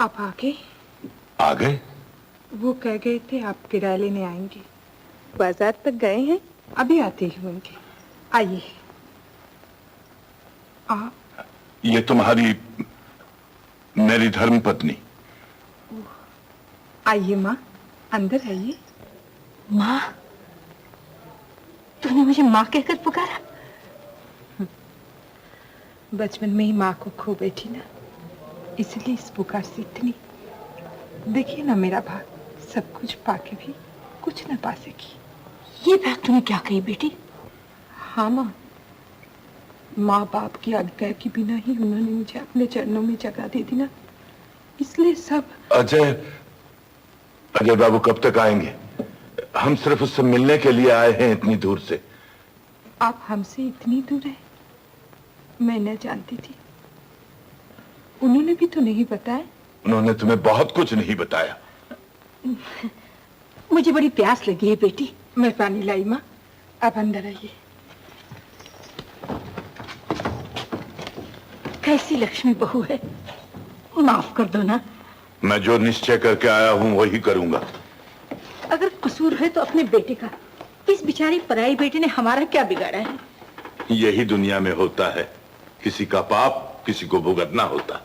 आप आ गए? आ गए? वो कह गए थे आप किराया लेने आएंगे। बाजार तक गए हैं, अभी आते ही होंगे। आइए। ये तुम्हारी मेरी धर्मपत्नी। आइए माँ, अंदर आइए। माँ, तूने मुझे माँ कहकर पुकारा? बचपन में ही माँ को खो बैठी ना, इसलिए इस पुकार से इतनी। देखिए ना मेरा भाग, सब कुछ पाके भी कुछ न पा सकी। ये बात तूने क्या कही बेटी? हाँ माँ, माँ बाप की आज्ञा के बिना ही उन्होंने मुझे अपने चरणों में जगह दे दी ना, इसलिए सब। अजय बाबू कब तक आएंगे? हम सिर्फ उससे मिलने के लिए आए हैं इतनी दूर से। आप हमसे इतनी दूर हैं, मैं न जानती थी। उन्होंने भी तो नहीं बताया। उन्होंने तुम्हें बहुत कुछ नहीं बताया। मुझे बड़ी प्यास लगी है बेटी। मैं पानी लाई माँ, आप अंदर आइए। कैसी लक्ष्मी बहू है, माफ कर दो ना। मैं जो निश्चय करके आया हूं वही करूंगा। अगर कसूर है तो अपने बेटे का। इस बेचारी पराई बेटी ने हमारा क्या बिगाड़ा है? यही दुनिया में होता है, किसी का पाप किसी को भुगतना होता।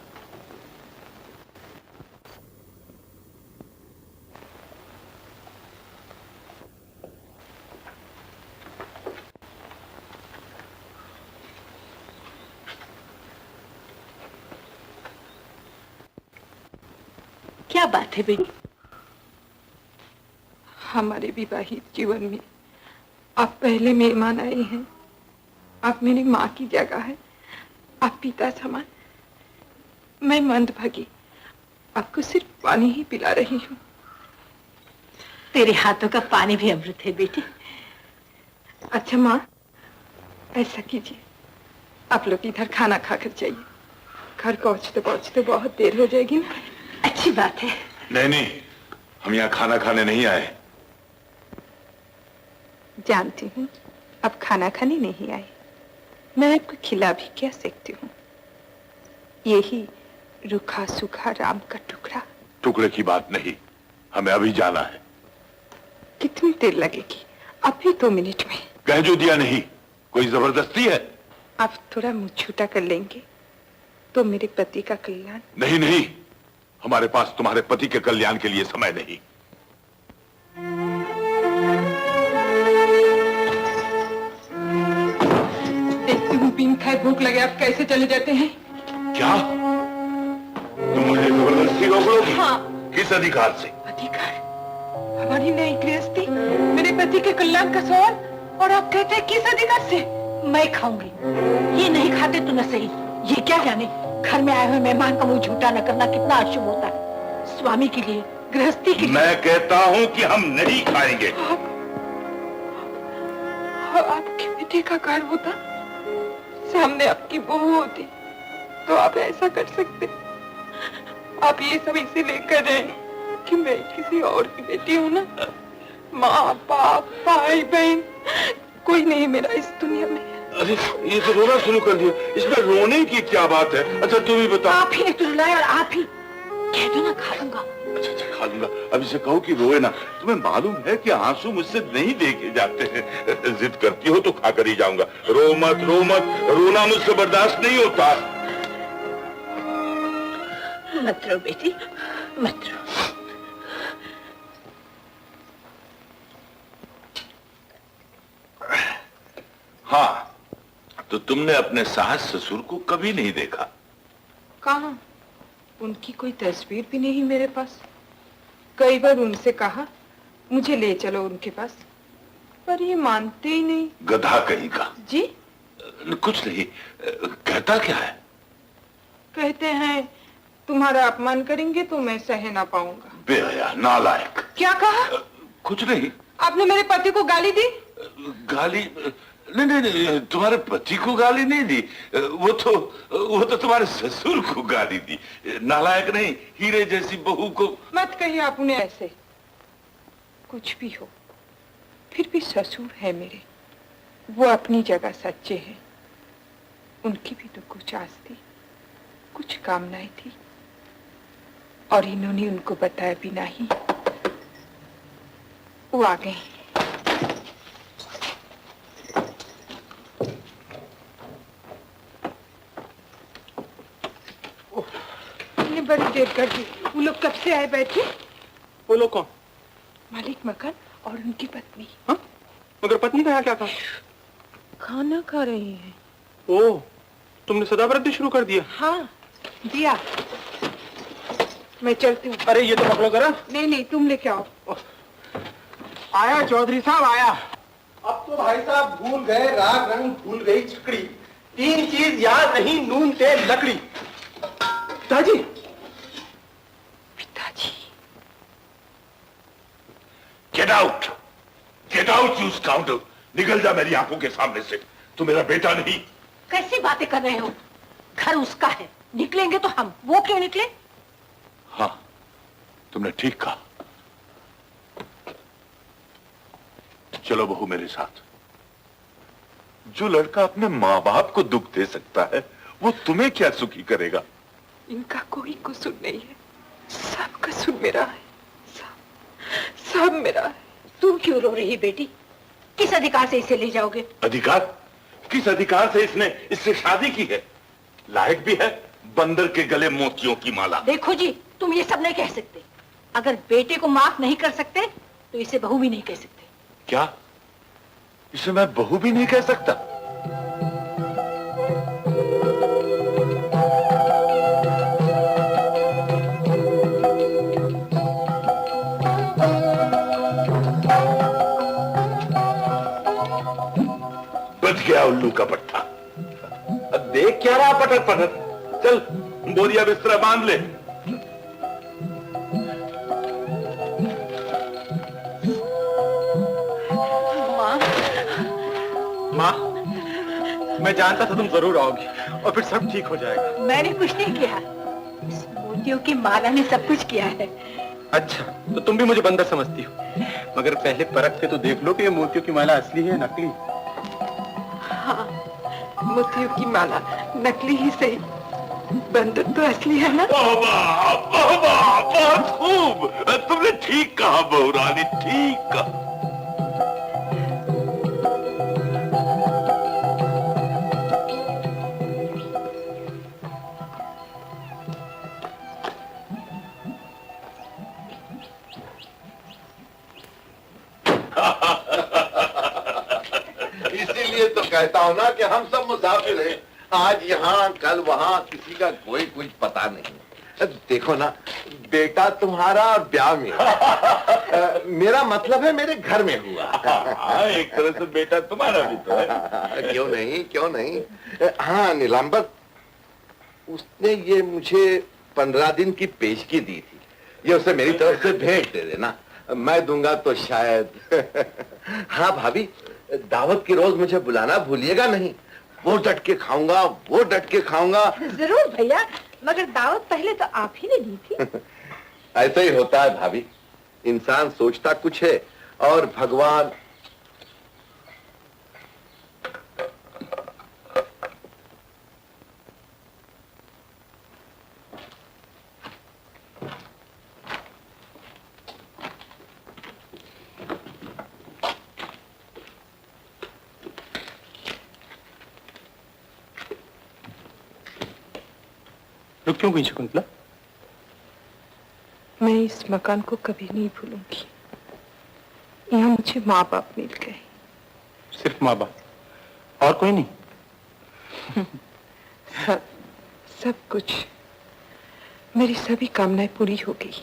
क्या बात है बेटी? हमारे विवाहित जीवन में आप पहले मेहमान आए हैं। आप मेरी माँ की जगह है, आप पिता समान। मैं मंदभागी, आपको सिर्फ पानी ही पिला रही हूँ। तेरे हाथों का पानी भी अमृत है बेटी। अच्छा माँ, ऐसा कीजिए, आप लोग इधर खाना खाकर जाइए। घर पहुँचते पहुँचते बहुत देर हो जाएगी ना। अच्छी बात है। नहीं, हम यहाँ खाना खाने नहीं आए। जानती हूँ अब खाना खाने नहीं आए, मैं आपको खिला भी क्या सकती हूँ। यही रूखा सूखा राम का टुकड़ा। टुकड़े की बात नहीं, हमें अभी जाना है। कितनी देर लगेगी? अभी 2 मिनट में। कह जो दिया नहीं, कोई जबरदस्ती है? आप थोड़ा मुंह छूटा कर लेंगे तो मेरे पति का कल्याण। नहीं, हमारे पास तुम्हारे पति के कल्याण के लिए समय नहीं। देखती हूँ बिन खाए भूख लगे आप कैसे चले जाते हैं। क्या तुम मुझे जबरदस्ती रोक लोगी? हाँ। किस अधिकार से? अधिकार? हमारी नई गृहस्थी, मेरे पति के कल्याण का सवाल, और आप कहते हैं किस अधिकार से? मैं खाऊंगी, ये नहीं खाते तो न सही। ये क्या जाने घर में आए हुए मेहमान का मुंह झूठा न करना कितना अशुभ होता है। स्वामी के लिए, गृहस्थी के लिए। मैं कहता हूँ कि हम नहीं खाएंगे। आपके बेटे का घर होता, सामने आपकी बहू होती, तो आप ऐसा कर सकते? आप ये सब इसीलिए कर रहे हैं कि मैं किसी और की बेटी हूँ ना। माँ बाप भाई बहन कोई नहीं मेरा इस दुनिया में। अरे ये तो रोना शुरू कर दिया, इसमें रोने की क्या बात है? अच्छा तुम ही बताओ। आप ही ने तो रुलाया और आप ही कह दो ना खा लूंगा। अच्छा खा लूंगा। अब इसे कहो कि रोए ना। तुम्हें मालूम है कि आंसू मुझसे नहीं देखे जाते हैं। जिद करती हो तो खाकर ही जाऊंगा। रो मत, रोना मुझसे बर्दाश्त नहीं होता। मत रो बेटी, मत रो। हाँ, तो तुमने अपने सास ससुर को कभी नहीं देखा? कहाँ? उनकी कोई तस्वीर भी नहीं मेरे पास। कई बार उनसे कहा मुझे ले चलो उनके पास, पर ये मानते ही नहीं। गधा कहीं का। जी? कुछ नहीं। कहता क्या है? कहते हैं तुम्हारा अपमान करेंगे तो मैं सह ना पाऊंगा। बेहया, नालायक। क्या कहा? कुछ नहीं। आपने मेरे पति को गाली दी? गाली? नहीं, तुम्हारे पति को गाली नहीं दी। वो तो तुम्हारे ससुर को गाली दी। नालायक नहीं, हीरे जैसी बहू को। मत कहिए आप उन्हें ऐसे। कुछ भी हो, फिर भी ससुर है मेरे। वो अपनी जगह सच्चे हैं। उनकी भी तो कुछ आस थी, कुछ कामनाएं थी। और इन्होंने उनको बताया बिना ही वो आ गए। तुमने बड़ी देर कर दी। वो लोग कब से आए बैठे? वो लोग कौन? मालिक मकान और उनकी पत्नी। हाँ? मगर पत्नी का यहाँ क्या काम? खाना खा रही है। ओह, तुमने सदाव्रत शुरू कर दिया? हाँ दिया। मैं चलती हूँ। अरे ये तो पकड़ो करा। नहीं नहीं, तुम लेके आओ। आया चौधरी साहब आया। अब तो भाई साहब भूल गए राग रंग, भूल गई छकड़ी, तीन चीज याद नहीं, नून तेल लकड़ी। पिताजी। पिताजी। Get out, get out you scoundrel. निकल जा मेरी आंखों के सामने से। तू मेरा बेटा नहीं। कैसी बातें कर रहे हो? घर उसका है, निकलेंगे तो हम, वो क्यों निकले? हाँ, तुमने ठीक कहा। चलो बहू मेरे साथ। जो लड़का अपने माँ बाप को दुख दे सकता है, वो तुम्हें क्या सुखी करेगा? इनका कोई कसूर नहीं है, सब कसूर मेरा है। सब मेरा है। तुम क्यों रो रही बेटी? किस अधिकार से इसे ले जाओगे? अधिकार? किस अधिकार से इसने इससे शादी की है? लायक भी है बंदर के गले मोतियों की माला। देखो जी, तुम ये सब नहीं कह सकते। अगर बेटे को माफ नहीं कर सकते तो इसे बहू भी नहीं कह सकते। क्या? इसे मैं बहू भी नहीं कह सकता? बच गया उल्लू का पट्टा। अब देख क्या रहा पटक पटक। चल बोरिया बिस्तरा बांध ले। माँ, मैं जानता था तुम जरूर आओगी और फिर सब ठीक हो जाएगा। मैंने कुछ नहीं किया, इस मोतियों की माला ने सब कुछ किया है। अच्छा, तो तुम भी मुझे बंदर समझती हो, मगर पहले परख के तो देख लो कि ये मोतियों की माला असली है नकली। हाँ, मोतियों की माला नकली ही सही, बंदर तो असली है ना। बहुत खूब, तुमने ठीक कहा बहू रानी, ठीक कहा। इसीलिए तो कहता हूँ ना कि हम सब मुसाफिर हैं, आज यहाँ कल वहाँ, किसी का कोई कुछ पता नहीं। देखो ना, बेटा तुम्हारा ब्याह में मेरा मतलब है मेरे घर में हुआ। एक तरह से बेटा तुम्हारा भी तो है। क्यों नहीं, क्यों नहीं। हाँ नीलांबर, उसने ये मुझे 15 दिन की पेशगी दी थी, ये उसे मेरी तरफ से भेंट दे देना। मैं दूंगा तो शायद। हाँ भाभी, दावत की रोज मुझे बुलाना भूलिएगा नहीं। वो डट के खाऊंगा, वो डट के खाऊंगा। जरूर भैया, मगर दावत पहले तो आप ही ने दी थी। ऐसा ही होता है भाभी, इंसान सोचता कुछ है और भगवान। रुक क्यों गई शकुंतला? मैं इस मकान को कभी नहीं भूलूंगी। यहाँ मुझे माँ बाप मिल गए। सिर्फ माँ बाप, और कोई नहीं? सब कुछ, मेरी सभी कामनाएं पूरी हो गई।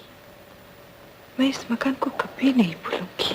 मैं इस मकान को कभी नहीं भूलूंगी।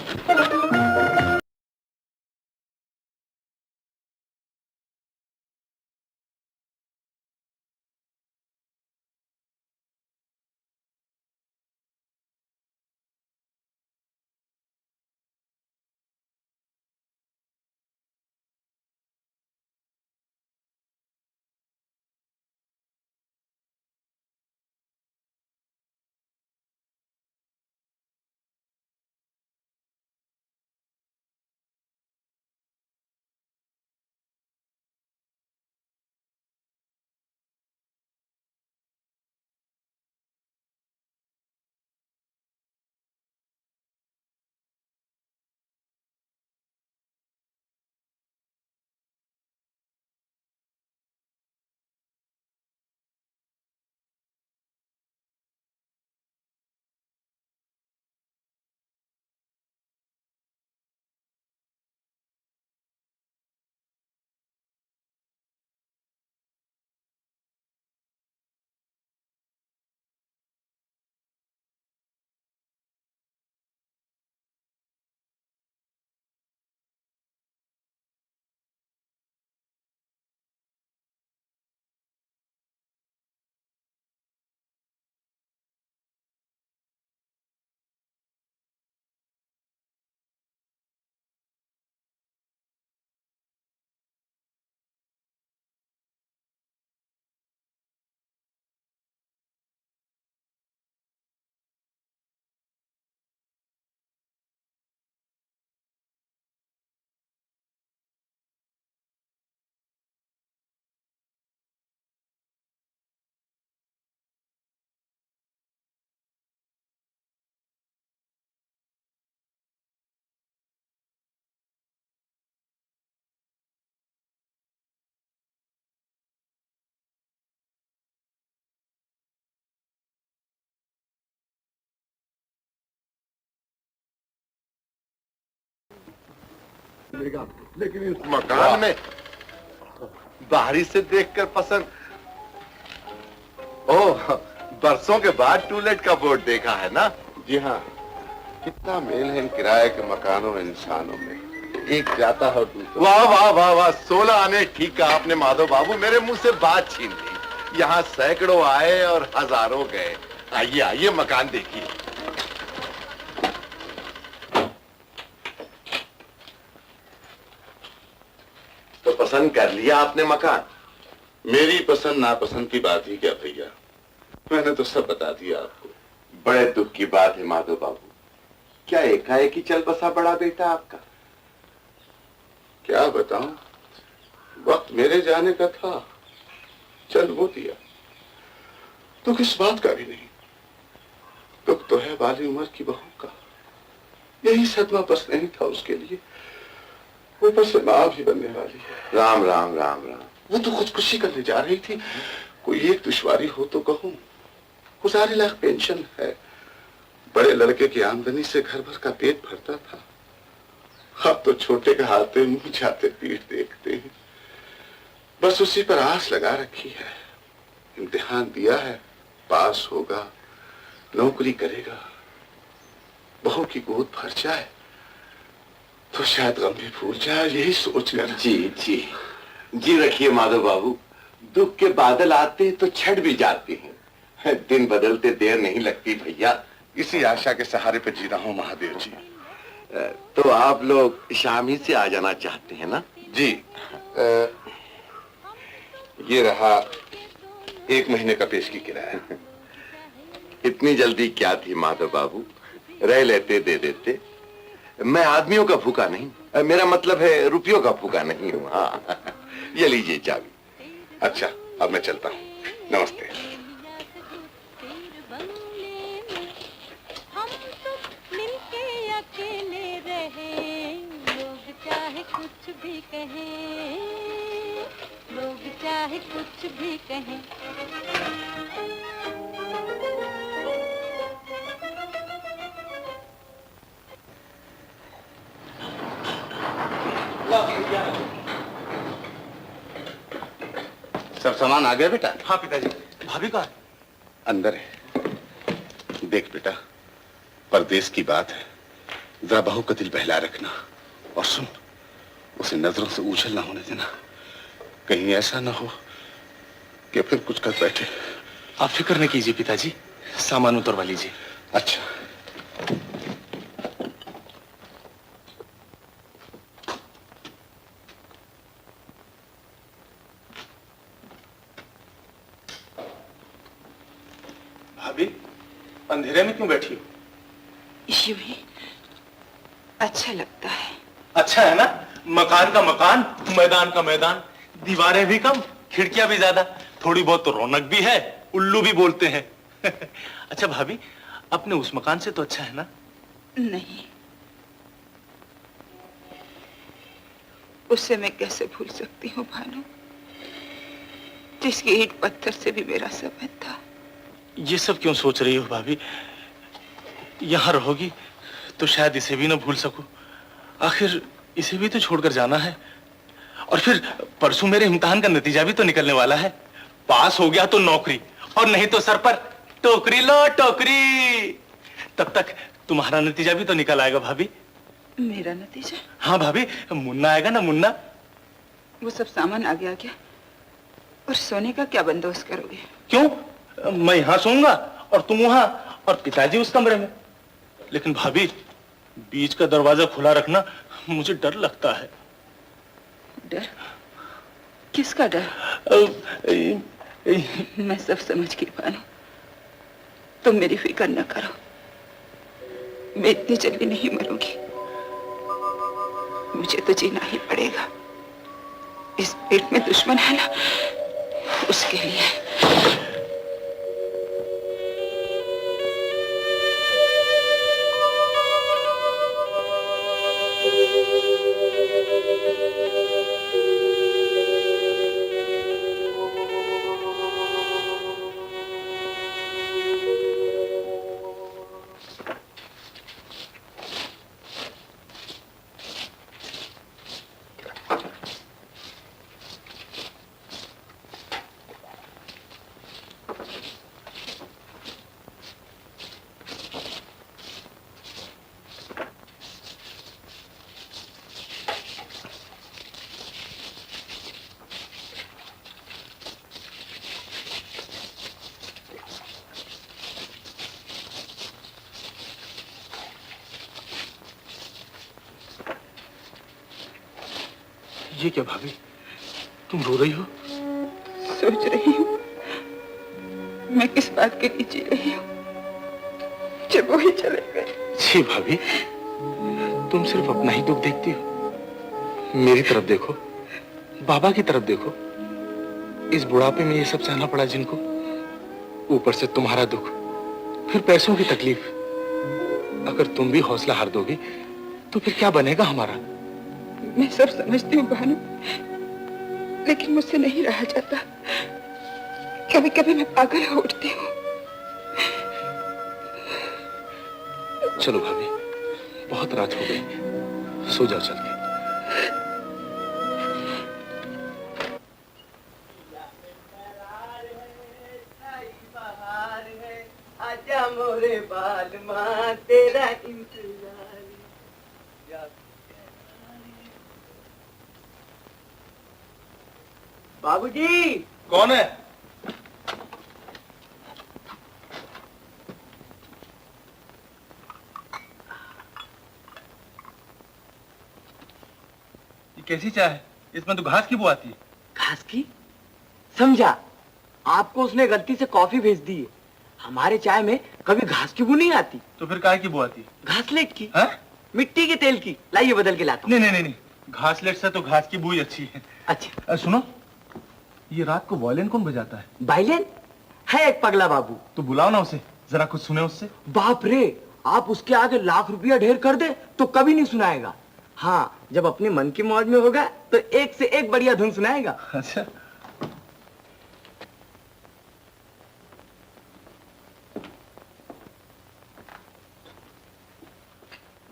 लेकिन इस मकान में बाहरी से देखकर पसंद। ओह, बरसों के बाद टूलेट का बोर्ड देखा है ना? जी हाँ, कितना मेल है इन किराए के मकानों और इंसानों में। एक जाता है दूसरा। वाह वाह वाह वाह, 16 आने ठीक कहा आपने माधव बाबू, मेरे मुंह से बात छीन ली। यहाँ सैकड़ों आए और हजारों गए। आइए आइए, मकान देखिए। तो पसंद कर लिया आपने मकान? मेरी पसंद नापसंद की बात ही क्या भैया, मैंने तो सब बता दिया आपको। बड़े दुख की बात है माधव बाबू, क्या एकाएक ही चल बसा बड़ा बेटा आपका? क्या बताऊं, वक्त मेरे जाने का था, चल वो दिया। तो किस बात का भी नहीं, दुख तो है वाली उम्र की बहू का। यही सदमा बस नहीं था उसके लिए, ऊपर से मां भी बनने वाली है। राम राम राम राम। वो तो खुदकुशी करने जा रही थी, कोई एक दुश्वारी हो तो कहूं। 1000 लाख पेंशन है, बड़े लड़के की आमदनी से घर भर का पेट भरता था। अब तो छोटे के हाथे मुंह जाते पीठ देखते हैं। बस उसी पर आस लगा रखी है। इम्तिहान दिया है, पास होगा, नौकरी करेगा, बहू की गोद भर जाए तो शायद गम भी भूल जाए, यही सोचकर। जी जी जी रखिए माधव बाबू, दुख के बादल आते तो छट भी जाते हैं, दिन बदलते देर नहीं लगती भैया। इसी आशा के सहारे पे जी रहा हूं महादेव जी। तो आप लोग शाम ही से आ जाना चाहते हैं ना? जी, ये रहा 1 महीने का पेश की किराया। इतनी जल्दी क्या थी माधव बाबू, रह लेते दे देते। मैं आदमियों का भूखा नहीं, मेरा मतलब है रुपयों का भूखा नहीं हूँ। हाँ, ये लीजिए चाबी। अच्छा, अब मैं चलता हूँ, नमस्ते। कुछ भी कहें, लोग चाहे कुछ भी कहें। सब सामान आ गया बेटा? हाँ पिताजी। भाभी कहाँ है? अंदर है। देख बेटा, परदेश की बात है, जरा बहू का दिल बहला रखना। और सुन, उसे नजरों से ऊझल ना होने देना, कहीं ऐसा ना हो कि फिर कुछ कर बैठे। आप फिक्र न कीजिए पिताजी, सामान उतरवा लीजिए। अच्छा। भाभी, अंधेरे में क्यों बैठी हो? यूं ही अच्छा लगता है। अच्छा है ना, मकान का मकान, मैदान का मैदान, दीवारें भी कम, खिड़कियां भी ज्यादा, थोड़ी बहुत तो रौनक भी है, उल्लू भी बोलते हैं। अच्छा भाभी, अपने उस मकान से तो अच्छा है ना? नहीं, उससे मैं कैसे भूल सकती हूँ भानु, जिसकी ईंट पत्थर से भी मेरा संबंध था। ये सब क्यों सोच रही हो भाभी? यहाँ रहोगी तो शायद इसे भी ना भूल सकूं। आखिर इसे भी तो छोड़कर जाना है। और फिर परसों मेरे इम्तिहान का नतीजा भी तो निकलने वाला है। पास हो गया तो नौकरी, और नहीं तो सर पर टोकरी लो टोकरी। तब तक तुम्हारा नतीजा भी तो निकल आएगा भाभी। मेरा नतीजा? हाँ भाभी, मुन्ना आएगा ना, मुन्ना। वो सब सामान आ गया क्या? और सोने का क्या बंदोबस्त करोगे? क्यों, मैं यहाँ सोऊंगा और तुम वहां, और पिताजी उस कमरे में। लेकिन भाभी, बीच का दरवाजा खुला रखना, मुझे डर लगता है। डर? किसका डर? मैं सब समझ गई भानु, तुम मेरी फिक्र न करो। मैं इतनी जल्दी नहीं मरूंगी, मुझे तो जीना ही पड़ेगा। इस पेट में दुश्मन है ना, उसके लिए। ये क्या भाभी, तुम रो रही हो? सोच रही हूँ मैं किस बात के लिए जी रही हूँ जब वही चले गए। जी भाभी, तुम सिर्फ अपना ही दुख देखती हो। मेरी तरफ देखो, बाबा की तरफ देखो। इस बुढ़ापे में ये सब सहना पड़ा जिनको, ऊपर से तुम्हारा दुख, फिर पैसों की तकलीफ। अगर तुम भी हौसला हार दोगी तो फिर क्या बनेगा हमारा? मैं सब समझती हूँ भानु, लेकिन मुझसे नहीं रहा जाता। कभी कभी मैं पागल हो उठती हूँ। चलो भाभी, बहुत रात हो गई, सो जाओ चल के। आजा मोरे बाल माँ तेरा इंतजार। बाबूजी। कौन है? ये कैसी चाय है? इसमें तो घास की बू आती है। घास की? समझा, आपको उसने गलती से कॉफी भेज दी है। हमारे चाय में कभी घास की बू नहीं आती। तो फिर काय की बू आती है? घासलेट की। हाँ? मिट्टी के तेल की। लाइए बदल के लाता हूँ। नहीं, घासलेट से तो घास की बू ही अच्छी है। अच्छा सुनो, ये रात को वायलिन कौन बजाता है? बाइलेन है एक पगला बाबू। तो बुलाओ ना उसे, जरा कुछ सुने उससे। बाप रे, आप उसके आगे लाख रुपया ढेर कर दे तो कभी नहीं सुनाएगा। हाँ, जब अपने मन की मौज में होगा तो एक से एक बढ़िया धुन सुनाएगा। अच्छा,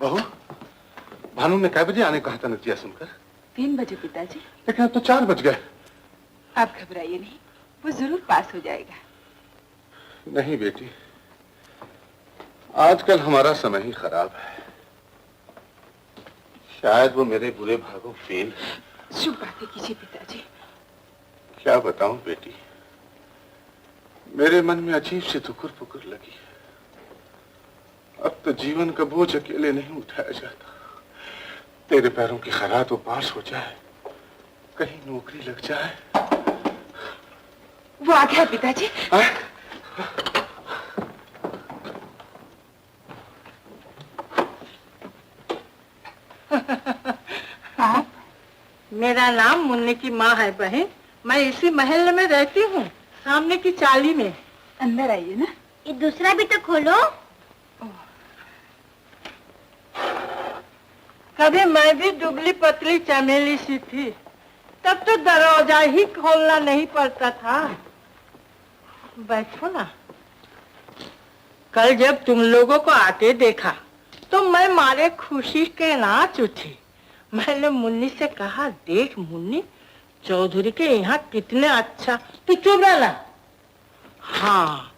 बहू, भानु ने कै बजे आने कहा था नतिया सुनकर? 3 बजे पिताजी। लेकिन अब तो 4 बज गए। आप घबराइए नहीं, वो जरूर पास हो जाएगा। नहीं बेटी, आजकल हमारा समय ही खराब है। शायद वो मेरे बुरे भागों फेल। शुभ बातें कीजिए पिताजी। क्या बताऊं बेटी, मेरे मन में अजीब सी धुकुर पुकुर लगी है। अब तो जीवन का बोझ अकेले नहीं उठाया जाता। तेरे पैरों की खैरात वो पास हो जाए, कहीं नौकरी लग जाए। वो आ गया पिताजी। मेरा नाम मुन्नी की माँ है बहन। मैं इसी महल में रहती हूँ, सामने की चाली में। अंदर आइए ना। ये दूसरा भी तो खोलो। कभी मैं भी दुबली पतली चमेली सी थी, तब तो दरवाजा ही खोलना नहीं पड़ता था। बैठो ना। कल जब तुम लोगों को आते देखा तो मैं मारे खुशी के नाच उठी। मैंने मुन्नी से कहा, देख मुन्नी, चौधरी के यहाँ कितने अच्छा। तू चुप रहना। हाँ,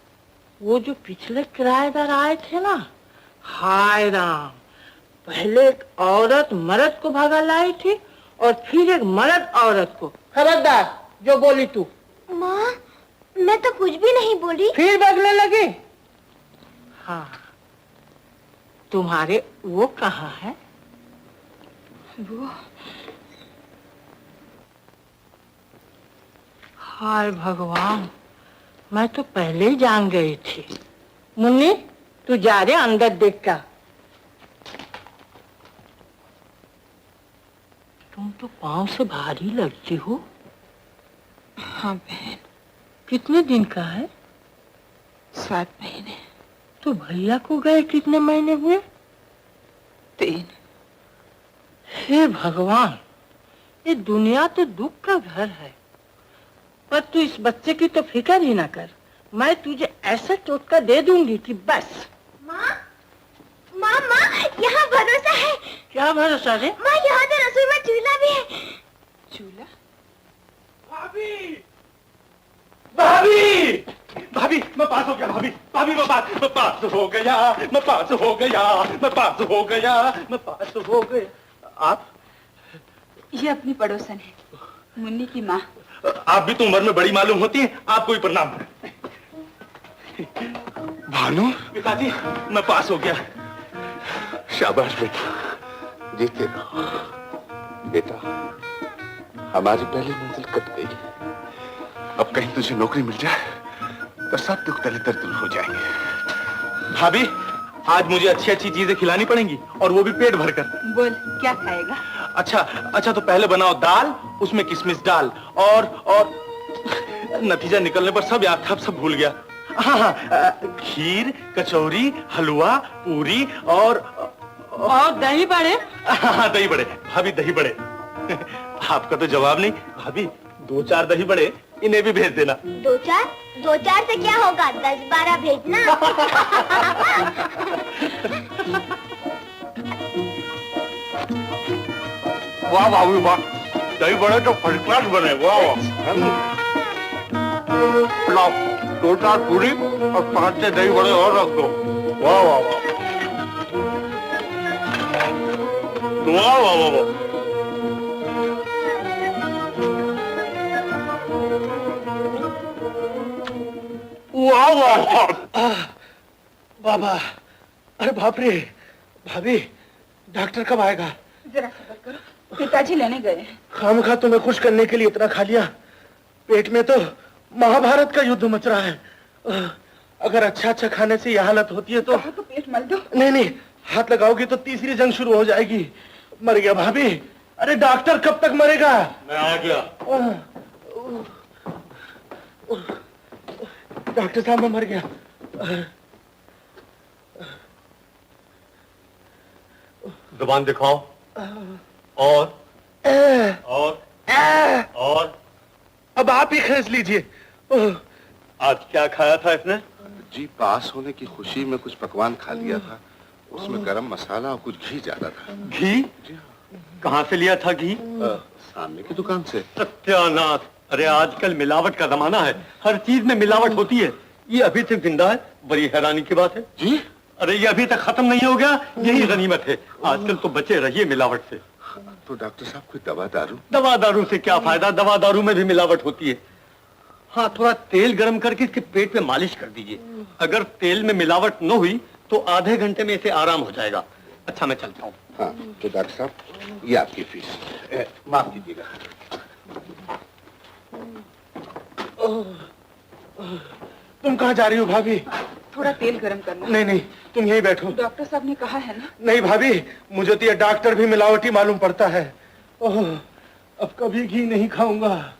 वो जो पिछले किराएदार आए थे ना, हाय राम, पहले एक औरत मर्द को भगा लाई थी और फिर एक मर्द औरत को। खबरदार जो बोली तू। माँ, मैं तो कुछ भी नहीं बोली। फिर बगने लगी। हाँ, तुम्हारे वो कहाँ है? वो हाय भगवान, मैं तो पहले ही जान गई थी। मुन्नी, तू जा रे अंदर देख का। तुम तो पाँव से भारी लगती हो। हाँ बहन। कितने दिन का है? 7 महीने। तो भैया को गए कितने महीने हुए? 3। हे भगवान, ये दुनिया तो दुख का घर है। पर तू इस बच्चे की तो फिक्र ही ना कर। मैं तुझे ऐसा टोटका दे दूंगी कि बस। माँ, माँ, माँ, यहाँ भरोसा है। क्या भरोसा रे? माँ, यहाँ तो रसोई में चूल्हा भी है। चूल्हा? भाभी, भाभी, भाभी, मैं पास हो गया। भाभी, भाभी, मैं पास हो गया, मैं पास हो गया, मैं पास हो गया, मैं पास हो गया। आप? ये अपनी पड़ोसन है, मुन्नी की माँ। आप भी तो उम्र में बड़ी मालूम होती हैं, आपको ही प्रणाम। भानु, पिताजी, मैं पास हो गया। शाबाश बेटा, जीते रहो बेटा। हमारी पहली मंजिल कट गई। अब कहीं तुझे नौकरी मिल जाए तो सब दुख दलितर दूर हो जाएंगे। भाभी, आज मुझे अच्छी अच्छी चीजें खिलानी पड़ेंगी और वो भी पेट भरकर। बोल क्या खाएगा? अच्छा अच्छा, तो पहले बनाओ दाल, उसमें किशमिश डाल और नतीजा निकलने पर सब याद था, सब भूल गया। हाँ हाँ, खीर, कचौरी, हलवा, पूरी और दही बड़े। हाँ, दही बड़े। भाभी दही बड़े। आपका तो जवाब नहीं। भाभी 2-4 दही बड़े इन्हें भी भेज देना। 2-4 से क्या होगा, 10-12 भेजना। वाह भाभी वाह, दही बड़े तो फर्स्ट क्लास बने। वाह वाह। लाओ 2-4 पूरी और 5 दही बड़े और रख दो। वाह वाह वाह वाह वाह वाह वाह। वाह वाह वाह। बाबा, अरे बाप रे। भाभी, डॉक्टर कब आएगा? जरा सब्र करो, पिताजी लेने गए। खामखा तुम्हें खुश करने के लिए इतना खा लिया। पेट में तो महाभारत का युद्ध मच रहा है। अगर अच्छा अच्छा खाने से यह हालत होती है तो पेट मल दो। नहीं नहीं, हाथ लगाओगी तो तीसरी जंग शुरू हो जाएगी। मर गया भाभी। अरे डॉक्टर कब तक मरेगा? मैं आ गया। डॉक्टर साहब, मैं मर गया। जुबान दिखाओ। और अब आप ही खींच लीजिए। आज क्या खाया था इसने? जी, पास होने की खुशी में कुछ पकवान खा लिया था। उसमें गरम मसाला और कुछ घी ज्यादा था। घी? कहाँ से लिया था घी? सामने की दुकान से। सत्यानाश! अरे आजकल मिलावट का जमाना है, हर चीज में मिलावट होती है। ये अभी तक जिंदा है, बड़ी हैरानी की बात है। जी? अरे ये अभी तक खत्म नहीं हो गया, यही गनीमत है। आजकल तो बचे रहिए मिलावट से। तो डॉक्टर साहब, कोई दवा दारू? दवा दारू से क्या फायदा, दवा दारू में भी मिलावट होती है। हाँ, थोड़ा तेल गरम करके इसके पेट पे मालिश कर दीजिए। अगर तेल में मिलावट न हुई तो आधे घंटे में इसे आराम हो जाएगा। अच्छा, मैं चलता हूँ। हाँ, तो डॉक्टर साहब, ये आपकी फीस। माफ कीजिएगा। तुम कहाँ जा रही हो भाभी? थोड़ा तेल गरम करना। नहीं नहीं, तुम यहीं बैठो। डॉक्टर साहब ने कहा है ना। नहीं भाभी, मुझे तो ये डॉक्टर भी मिलावटी मालूम पड़ता है। अब कभी घी नहीं खाऊंगा।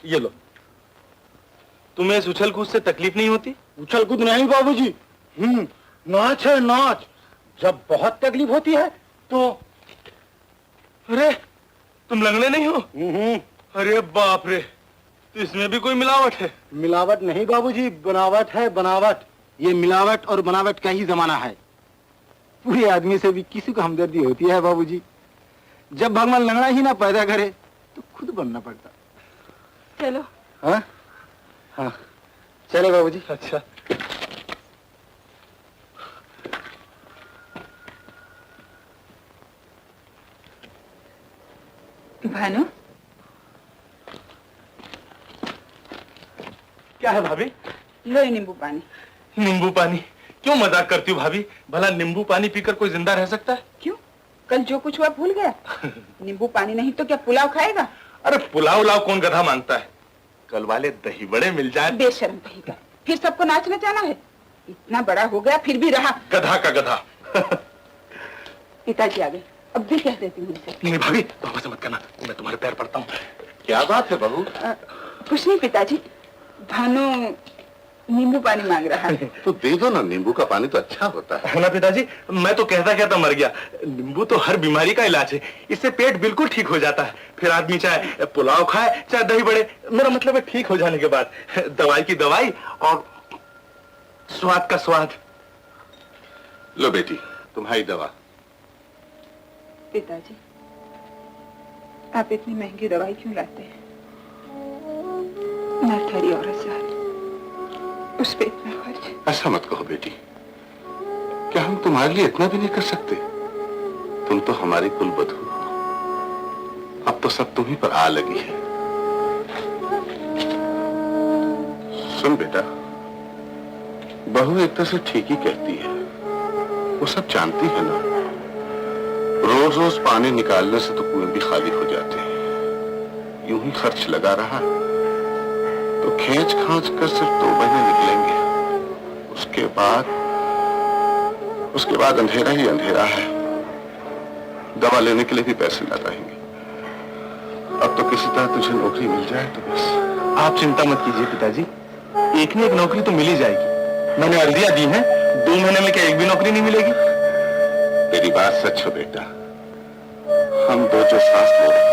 ये लो। तुम्हें इस उछल कूद से तकलीफ नहीं होती? उछल कूद नहीं बाबूजी, नाच है नाच। जब बहुत तकलीफ होती है तो। अरे तुम लंगड़े नहीं हो? अरे बाप रे, तो इसमें भी कोई मिलावट है? मिलावट नहीं बाबूजी, बनावट है बनावट। ये मिलावट और बनावट का ही जमाना है। पूरे आदमी से भी किसी को हमदर्दी होती है बाबूजी। जब भगवान लंगड़ा ही ना पैदा करे तो खुद बनना पड़ता। चलो। हाँ हाँ चले बाबूजी। अच्छा। भानु, क्या है भाभी? लो ये नींबू पानी। नींबू पानी? क्यों मजाक करती हो भाभी? भला नींबू पानी पीकर कोई जिंदा रह सकता है? क्यों? कल जो कुछ हुआ भूल गया? नींबू पानी नहीं तो क्या पुलाव खाएगा? अरे पुलाव उलाव कौन गधा मांगता है? कल वाले दही बड़े मिल जाए। बेशर्म कहीं का। फिर सबको नाचने जाना है? इतना बड़ा हो गया फिर भी रहा। गधा का गधा। पिताजी आ गए, अब भी कह देती हूँ उनसे। नहीं भाभी, पापा से मत करना, मैं तुम्हारे पैर पड़ता हूँ। क्या बात है बहू? कुछ नहीं पिताजी, भानु नींबू पानी मांग रहा है। तो दे दो ना, नींबू का पानी तो अच्छा होता है। ना पिताजी, मैं तो कहता मर गया। नींबू तो हर बीमारी का इलाज है, इससे पेट बिल्कुल ठीक हो जाता है। फिर आदमी चाहे पुलाव खाए चाहे दही बड़े, मेरा मतलब है ठीक हो जाने के बाद। दवाई की दवाई और स्वाद का स्वाद। लो बेटी, तुम्हारी दवा। पिताजी, आप इतनी महंगी दवाई क्यों लाते हैं? नरथरी औरत से उस पे इतना खर्च। ऐसा मत कहो बेटी, क्या हम तुम्हारे लिए इतना भी नहीं कर सकते? तुम तो हमारी कुल बधू हो, अब तो सब तुम्ही पर आ लगी है। सुन बेटा, बहू एक तरह से ठीक ही कहती है, वो सब जानती है ना। रोज रोज पानी निकालने से तो कुएं भी खाली हो जाते हैं। यूं ही खर्च लगा रहा तो खींच खांच कर सिर्फ 2 महीने निकलेंगे। उसके बाद अंधेरा ही अंधेरा है। दवा लेने के लिए भी पैसे न रहेंगे। अब तो किसी तरह तुझे नौकरी मिल जाए तो बस। आप चिंता मत कीजिए पिताजी, एक न एक नौकरी तो मिल ही जाएगी। मैंने अर्जियां दी हैं, 2 महीने में क्या एक भी नौकरी नहीं मिलेगी? तेरी बात सच हो बेटा, हम दो जो सांस ले रहे